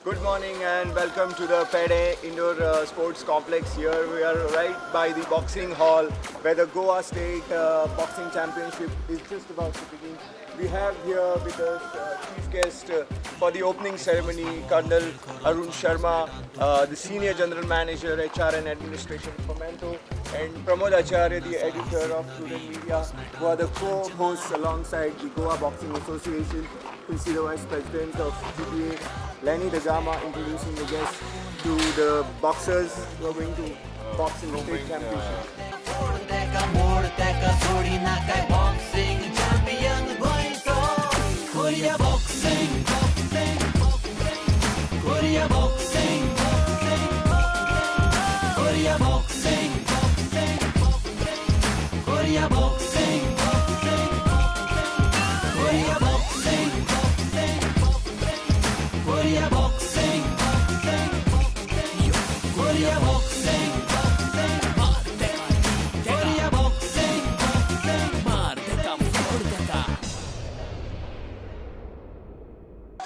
Good morning and welcome to the Pede Indoor Sports Complex. Here we are right by the boxing hall where the Goa State Boxing Championship is just about to begin. We have here with us chief guest for the opening ceremony, Colonel Arun Sharma, the Senior General Manager, HR and Administration for Mento, and Pramod Acharya, the editor of Student Media, who are the co-hosts alongside the Goa Boxing Association. You can see the Vice President of GBA, Lenny Dagama, introducing the guests to the boxers who are going to box in the state championship.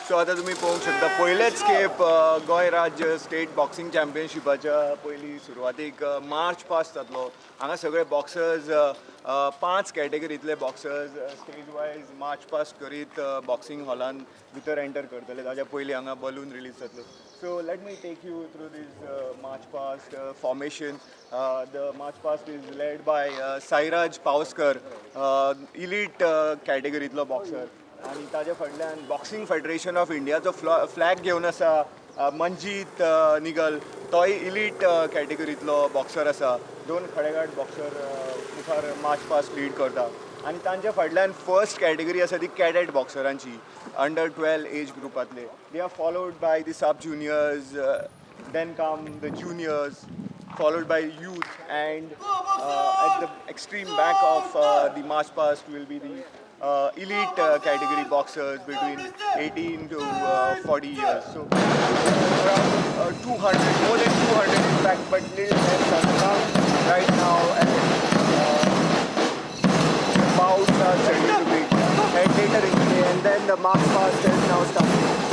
सो आता तुम्ही पळोवंक शकता पयलेच खेप गोंय राज्य state boxing चॅम्पियनशिपाच्या पयलीं सुरवातेक मार्च पास जातलो. हांगा सगळे बॉक्सर्स 5 कॅटेगरींतले boxers stage wise march past करीत बॉक्सिंग हॉलान भितर एंटर करतले. ताच्या पयलीं हांगा बलून रिलीज जातलो. So let me take you through this march past formation. The march past is led by Sairaj Pawaskar, elite कॅटेगरींतलो बॉक्सर. आणि ताजे फाटल्यान बॉक्सिंग फेडरेशन ऑफ इंडियाचो फ्लॅग घेवन आसा मंजीत निगल, तोय इलीट कॅटेगरींतलो बॉक्सर आसा. 2 खडेगाड बॉक्सर मुखार मार्च पास्ट लीड करता. आनी तांच्या फाटल्यान फर्स्ट कॅटेगरी आसा ती कॅडेट बॉक्सरांची, अंडर 12 एज ग्रुपांतले. They are followed by the sub juniors, then come the juniors, followed by youth, and at the extreme back of the march past will be the elite category boxers between 18 to 40 years. So around 200, more than 200 in fact, but little less on the ground right now, and bouts are scheduled to be held later in the day, and then the march past is now starting.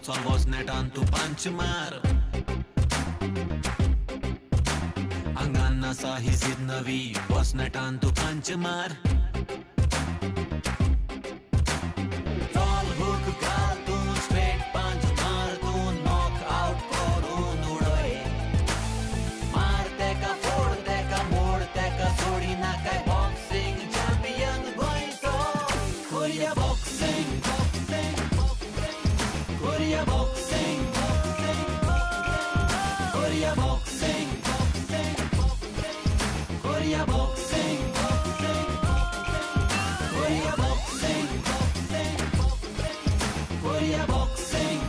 Co woznetan tu panchmar Anganna sahi zidnavi woznetan tu panchmar Tall hook galtun straight punch martun knock out korun udai Marte ka forde ka morde ka sodi na kai boxing champion goito Korea boxing Korea boxing, Korea boxing, Korea boxing, Korea boxing, Korea boxing.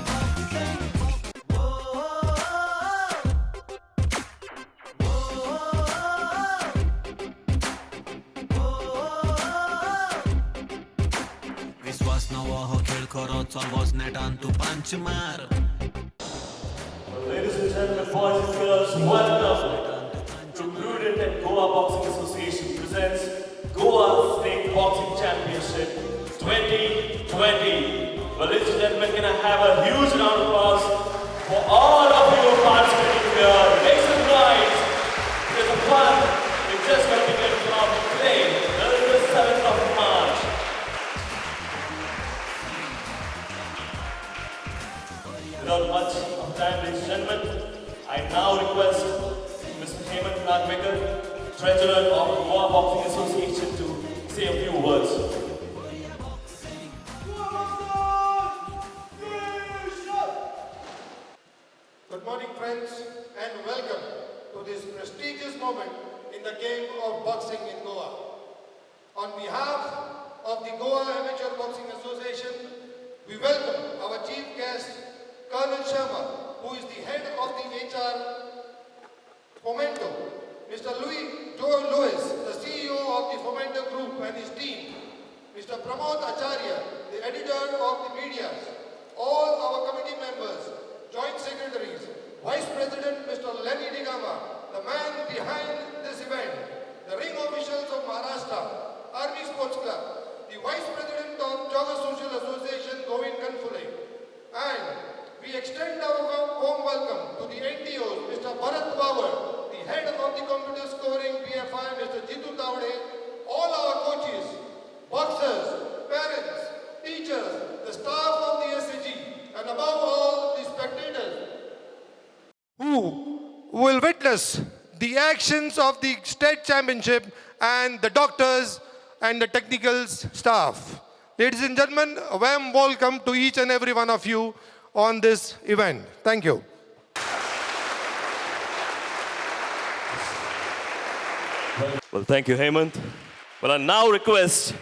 विश्वास नवो खेळ करो was नेटान तू पंच मार. Ladies and gentlemen, boys and girls, welcome to Prudent and Goa Boxing Association presents can I have a huge round of applause for all of you participating here. Make some noise. There's a fun. It's just going to begin from today, the 7th of March. Without much of time, ladies and gentlemen, I now request Mr. Hemant Nagwekar, Treasurer of Goa Boxing Association, to say a few words. Good morning, friends, and welcome to this prestigious moment in the game of boxing in Goa. On behalf of the Goa Amateur Boxing Association, we welcome our chief guest, Colonel Sharma, who is the head of the HR Fomento, Mr. Joe Lewis, the CEO of the Fomento Group and his team, Mr. Pramod Acharya, the editor of the media, all our committee members, joint secretaries, Vice President Mr. Lenny Digama, the man behind this event, the ring officials of Maharashtra, Army Sports Club, the Vice President of Jogger Social Association, Govind Kanfule, and we extend our warm welcome to the NTOs, Mr. Bharat Pawar, the head of the computer scoring BFI, Mr. Jitu Tawde, all our coaches, boxers, parents, teachers, the staff of the SAG, and above all, the spectators who will witness the actions of the state championship, and the doctors and the technical staff. Ladies and gentlemen, a warm welcome to each and every one of you on this event. Thank you. Well, thank you, Hemant. Well, I now request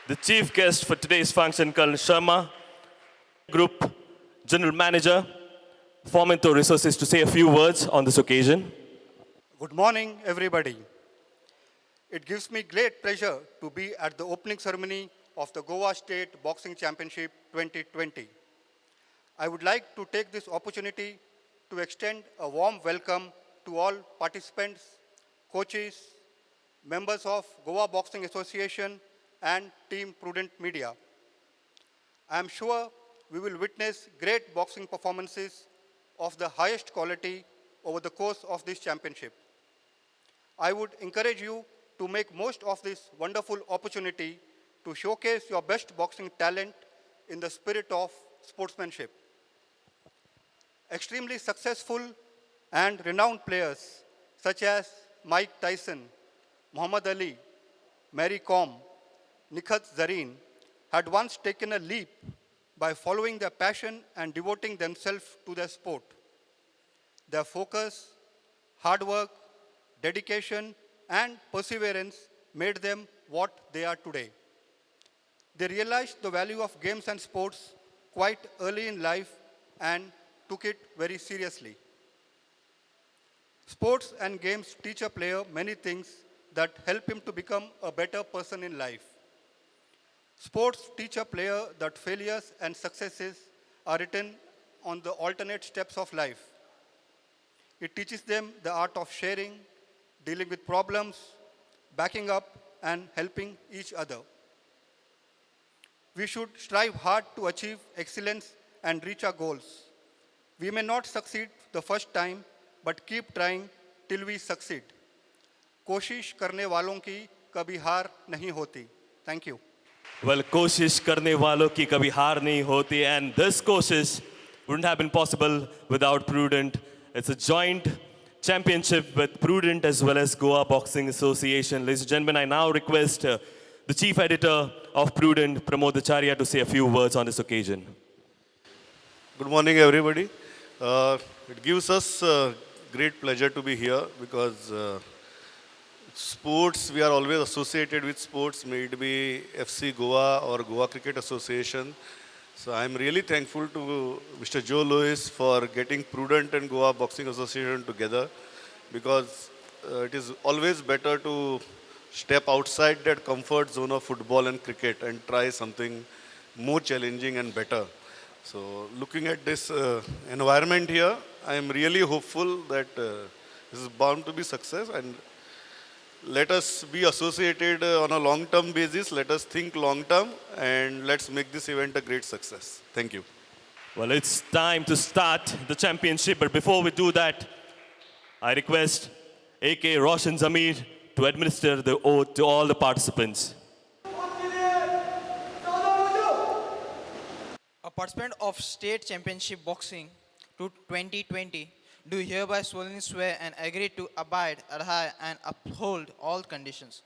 the chief guest for today's function, Colonel Sharma, Group General Manager, Fomento Resources, to say a few words on this occasion. Good morning, everybody. It gives me great pleasure to be at the opening ceremony of the Goa State Boxing Championship 2020. I would like to take this opportunity to extend a warm welcome to all participants, coaches, members of Goa Boxing Association and Team Prudent Media. I am sure we will witness great boxing performances of the highest quality over the course of this championship. I would encourage you to make most of this wonderful opportunity to showcase your best boxing talent in the spirit of sportsmanship. Extremely successful and renowned players such as Mike Tyson, Muhammad Ali, Mary Kom, Nikhat Zareen had once taken a leap by following their passion and devoting themselves to their sport. Their focus, hard work, dedication, and perseverance made them what they are today. They realized the value of games and sports quite early in life and took it very seriously. Sports and games teach a player many things that help him to become a better person in life. Sports teach a player that failures and successes are written on the alternate steps of life. It teaches them the art of sharing, dealing with problems, backing up, and helping each other. We should strive hard to achieve excellence and reach our goals. We may not succeed the first time, but keep trying till we succeed. कोशिश करने वालों की कभी हार नहीं होती. Thank you. Well, कोशिश करने वालों की कभी हार नहीं होती, and this कोशिश wouldn't have been possible without Prudent. It's a joint championship with Prudent as well as Goa Boxing Association. Ladies and gentlemen, I now request the chief editor of Prudent, Pramod Acharya, to say a few words on this occasion. Good morning, everybody. It gives us great pleasure to be here because sports, we are always associated with sports, may it be FC Goa or Goa Cricket Association. So I'm really thankful to Mr. Joe Lewis for getting Prudent and Goa Boxing Association together, because it is always better to step outside that comfort zone of football and cricket and try something more challenging and better. So looking at this environment here, I am really hopeful that this is bound to be success, and let us be associated on a long-term basis. Let us think long-term, and let's make this event a great success. Thank you. Well, it's time to start the championship, but before we do that, I request AK Roshan Zamir to administer the oath to all the participants. A participant of State Championship Boxing to 2020 do hereby solemnly swear and agree to abide, adhere and uphold all conditions,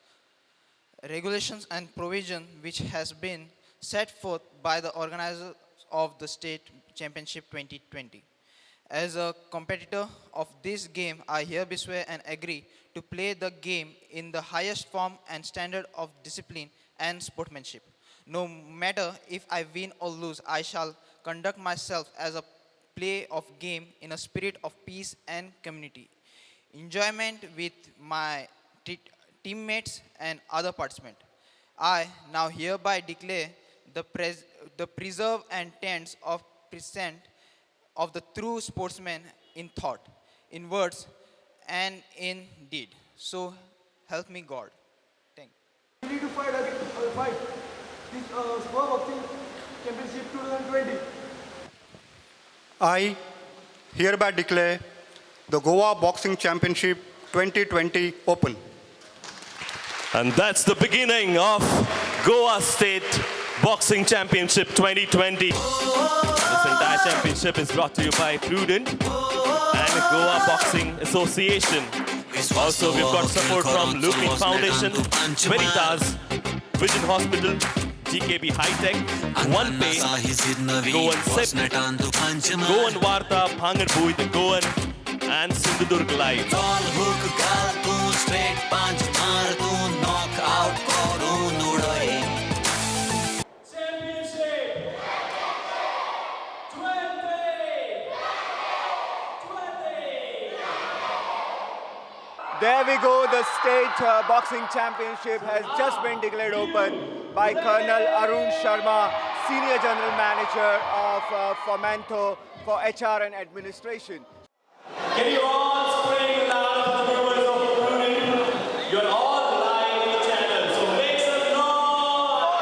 regulations and provision which has been set forth by the organizers of the State Championship 2020. As a competitor of this game, I hereby swear and agree to play the game in the highest form and standard of discipline and sportsmanship. No matter if I win or lose, I shall conduct myself as a play of game in a spirit of peace and community. Enjoyment with my teammates and other participants. I now hereby declare the preserve and tenets of present of the true sportsman in thought, in words, and in deed. So help me God. Thank you. We need to fight this Spur Boxing Championship 2020. I hereby declare the Goa Boxing Championship 2020 open. And that's the beginning of Goa State Boxing Championship 2020. This entire championship is brought to you by Prudent and Goa Boxing Association. Also, we've got support from Lupin Foundation, Veritas, Vision Hospital, GKB High Tech, OnePay, Goan SIP, Goan Varta, Bhangar Bhuid, Goan, and Sindhudurg Live. There we go, the State Boxing Championship has just been declared open by Colonel Arun Sharma, Senior General Manager of Fomento for HR and Administration. Can you all scream loud for the viewers of Prudent? You're all live in the channel, so make some noise!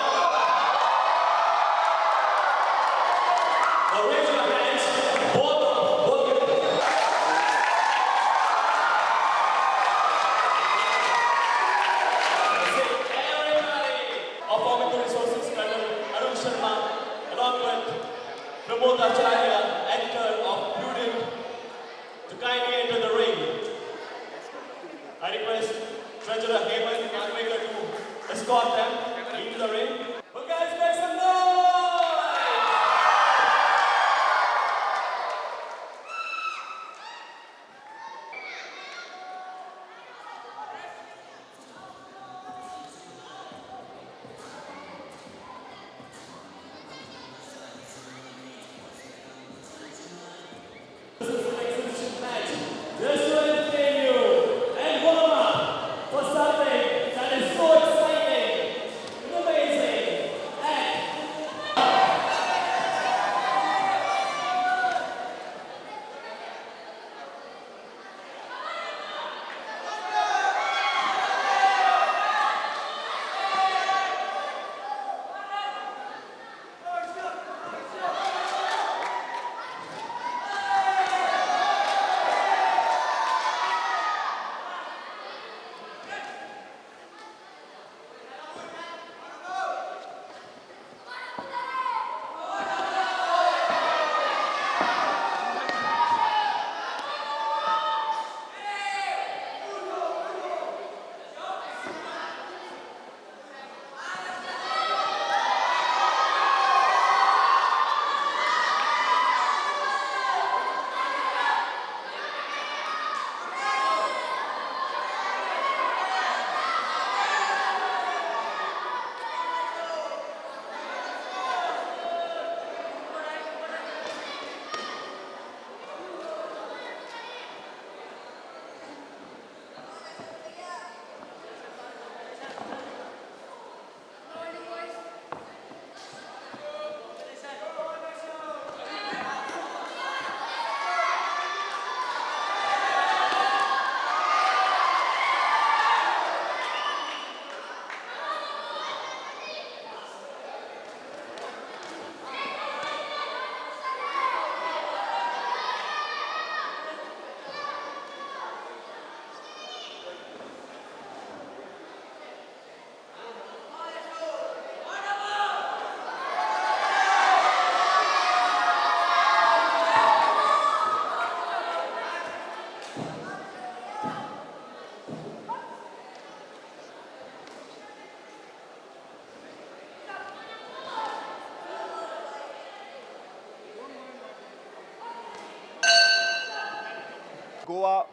Now raise your hands, both. Of Fomento Resources, Colonel Arun Sharma, along with Pramod Acharya, editor of Prudent, to kindly enter the ring. I request Treasurer Hemant Manvekar to escort them into the ring. But guys, make some noise! Just to entertain you and warm up for something that is so exciting and amazing.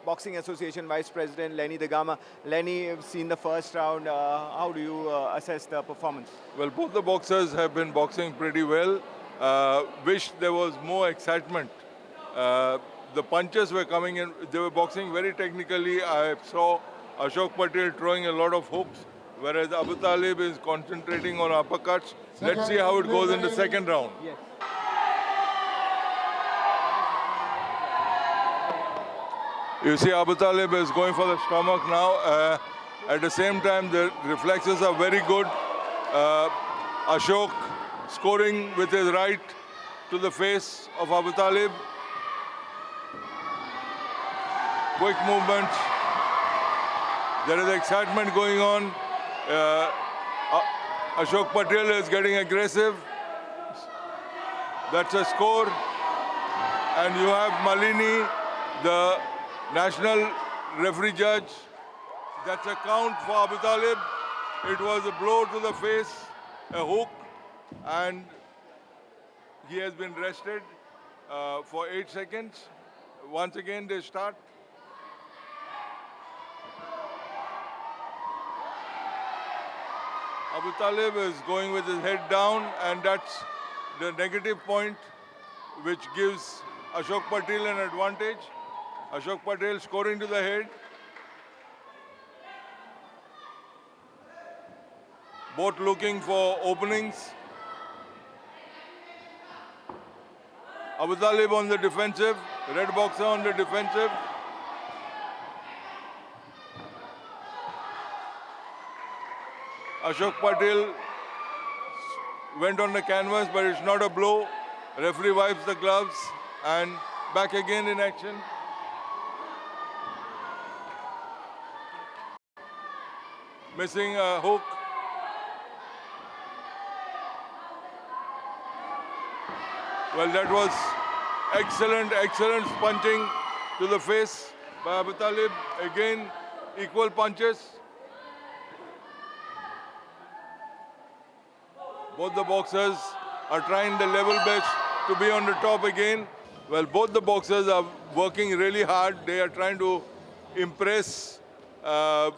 Boxing Association Vice President Lenny Dagama. Lenny, you've seen the first round. How do you assess the performance? Well, both the boxers have been boxing pretty well. Wish there was more excitement. The punches were coming in. They were boxing very technically. I saw Ashok Patel throwing a lot of hooks, whereas Abu Talib is concentrating on uppercuts. Let's see how it goes in the second round. Yes. You see Abu Talib is going for the stomach now. At the same time, the reflexes are very good. Ashok scoring with his right to the face of Abu Talib. Quick movements. There is excitement going on. Ashok Patel is getting aggressive. That's a score. And you have Malini, the national referee judge. That's a count for Abu Talib. It was a blow to the face, a hook, and he has been rested for 8 seconds. Once again, they start. Abu Talib is going with his head down, and that's the negative point, which gives Ashok Patel an advantage. Ashok Patel scoring to the head. Both looking for openings. Abu Talib on the defensive, red boxer on the defensive. Ashok Patel went on the canvas, but it's not a blow. Referee wipes the gloves and back again in action. Missing a hook. Well, that was excellent punching to the face by Abu Talib. Again, equal punches. Both the boxers are trying the level best to be on the top again. Well, both the boxers are working really hard. They are trying to impress, and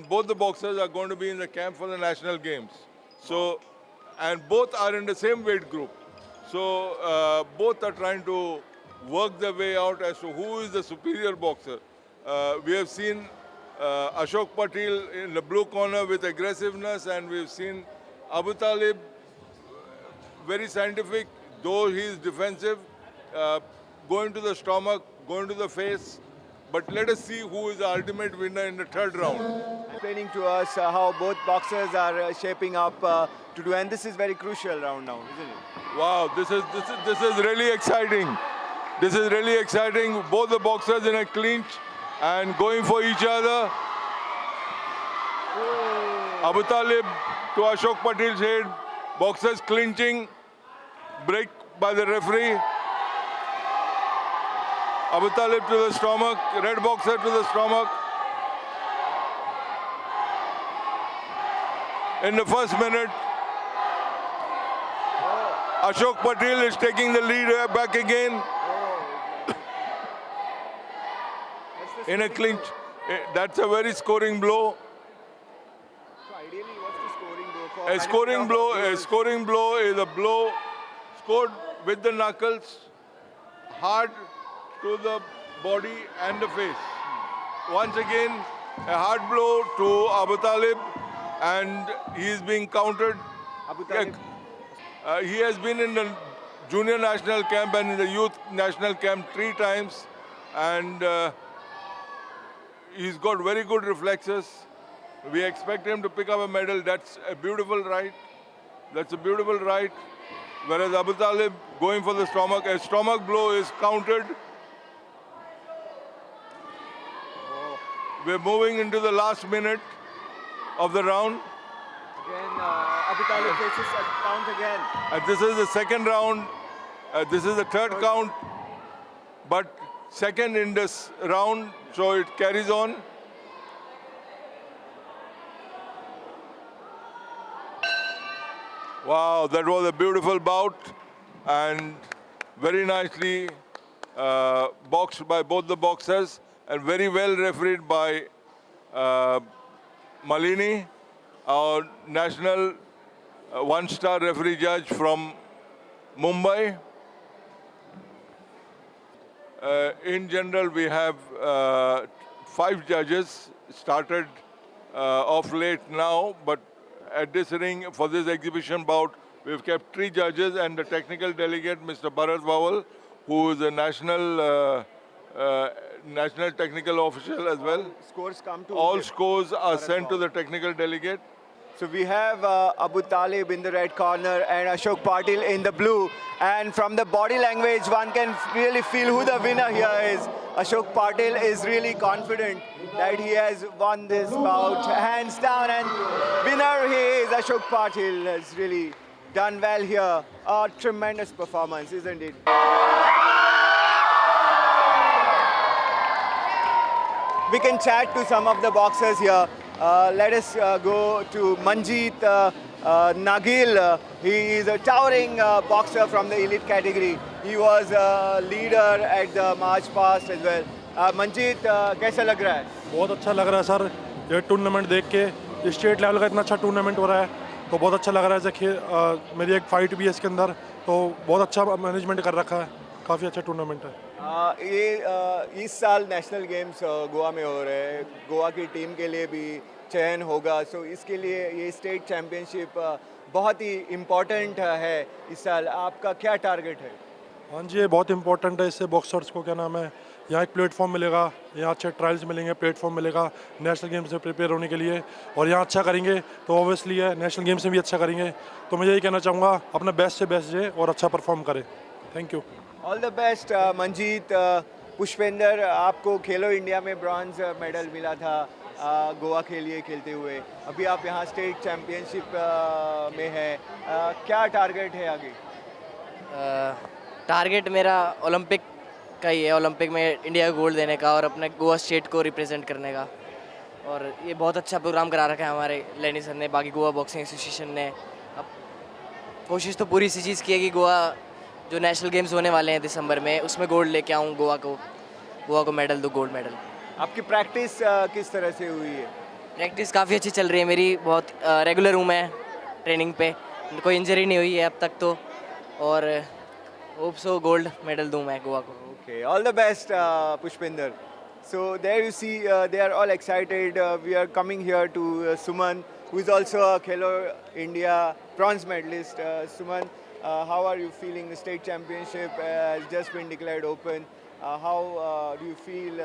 both the boxers are going to be in the camp for the national games. So, and both are in the same weight group. So, both are trying to work their way out as to who is the superior boxer. We have seen Ashok Patel in the blue corner with aggressiveness, and we've seen Abu Talib, very scientific, though he is defensive, going to the stomach, going to the face. But let us see who is the ultimate winner in the third round. Explaining to us how both boxers are shaping up to do, and this is very crucial round now, isn't it? Wow, this is really exciting. This is really exciting. Both the boxers in a clinch and going for each other. Abu Talib to Ashok Patel's head. Boxers clinching. Break by the referee. Abu Talib to the stomach. Red boxer to the stomach. In the first minute, Ashok Patel is taking the lead back again. In a clinch. That's a very scoring blow. So ideally, what's the scoring blow for? A scoring blow is a blow scored with the knuckles, hard to the body and the face. Once again, a hard blow to Abu Talib, and he is being countered. Abu Talib. He has been in the junior national camp and in the youth national camp 3 times, and he's got very good reflexes. We expect him to pick up a medal. That's a beautiful right. That's a beautiful right. Whereas Abu Talib going for the stomach. A stomach blow is countered. We're moving into the last minute of the round. Again, Abu Talib faces a count again. This is the second round. This is the third count. But second in this round, so it carries on. Wow, that was a beautiful bout, and very nicely boxed by both the boxers and very well refereed by Malini, our national one-star referee judge from Mumbai. In general, we have 5 judges started off late now, but at this ring, for this exhibition bout, we've kept 3 judges and the technical delegate, Mr. Bharat Vawal, who is a national technical official as well. Scores come to All scores are sent to the technical delegate. So we have Abu Talib in the red corner and Ashok Patil in the blue. And from the body language, one can really feel who the winner here is. Ashok Patil is really confident that he has won this bout hands down. And winner he is, Ashok Patil has really done well here. A tremendous performance, isn't it? We can chat to some of the boxers here. Let us go to Manjeet Nagil. He is a towering boxer from the elite category. He was a leader at the March past as well. Manjeet, कैसा लग रहा है? बहुत अच्छा लग रहा है sir, ये टूर्नामेंट देख के स्टेट लेवल का इतना अच्छा टूर्नामेंट हो रहा है तो बहुत अच्छा लग रहा है। मेरी एक फाइट भी है इसके अंदर, तो बहुत अच्छा मैनेजमेंट कर रखा है, काफ़ी अच्छा टूर्नामेंट है। ये इस साल नेशनल गेम्स गोवा में हो रहे हैं, गोवा की टीम के लिए भी चयन होगा, सो इसके लिए ये स्टेट चैम्पियनशिप बहुत ही इम्पोर्टेंट है इस साल। आपका क्या टारगेट है? हाँ जी, ये बहुत इंपॉर्टेंट है, इससे बॉक्सर्स को क्या नाम है, यहाँ एक प्लेटफॉर्म मिलेगा, यहाँ अच्छे ट्रायल्स मिलेंगे, प्लेटफॉर्म मिलेगा नेशनल गेम्स में प्रिपेयर होने के लिए, और यहाँ अच्छा करेंगे तो ऑब्वियसली है नेशनल गेम्स में भी अच्छा करेंगे। तो मैं यही कहना चाहूँगा अपना बेस्ट से बेस्ट जाए और अच्छा परफॉर्म करें। Thank you. All the best Manjeet. Pushpendra, आपको खेलो इंडिया में ब्रॉन्ज मेडल मिला था गोवा के लिए खेलते हुए, अभी आप यहाँ स्टेट चैम्पियनशिप में हैं, क्या टारगेट है आगे? टारगेट मेरा ओलंपिक का ही है, ओलंपिक में इंडिया को गोल्ड देने का और अपने गोवा स्टेट को रिप्रेजेंट करने का। और ये बहुत अच्छा प्रोग्राम करा रखा है हमारे लेनी सर ने, बाकी गोवा बॉक्सिंग एसोसिएशन ने। अब कोशिश तो पूरी इसी चीज़ की है कि गोवा जो नेशनल गेम्स होने वाले हैं दिसंबर में, उसमें गोल्ड लेके आऊँ, गोवा को मेडल दूँ, गोल्ड मेडल। आपकी प्रैक्टिस किस तरह से हुई है? प्रैक्टिस काफ़ी अच्छी चल रही है मेरी, बहुत रेगुलर हूँ मैं ट्रेनिंग पे, कोई इंजरी नहीं हुई है अब तक तो, और होप सो गोल्ड मेडल दूँ मैं गोवा को। Okay, all the best, Pushpinder. So there you see, they are all excited. We are coming here to Suman, who is also a Khelo India bronze medalist. Suman, how are you feeling? The state championship has just been declared open. How do you feel?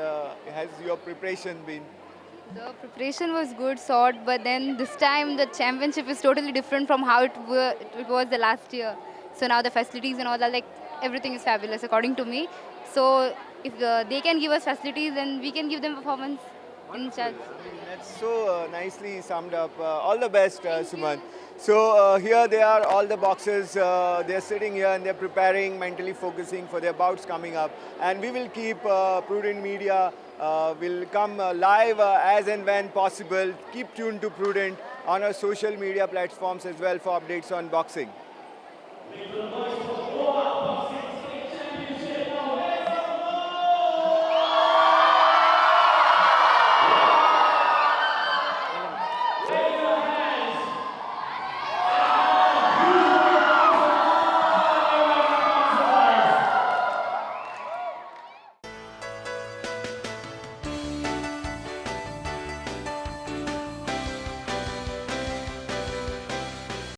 Has your preparation been? The preparation was good, sort, but then this time the championship is totally different from how it was the last year. So now the facilities and all that, like everything is fabulous according to me. So if they can give us facilities, then we can give them performance in charge. That's so nicely summed up. All the best, Suman. So here they are, all the boxers. They are sitting here and they are preparing, mentally focusing for their bouts coming up. And we will keep Prudent Media will come live as and when possible. Keep tuned to Prudent on our social media platforms as well for updates on boxing.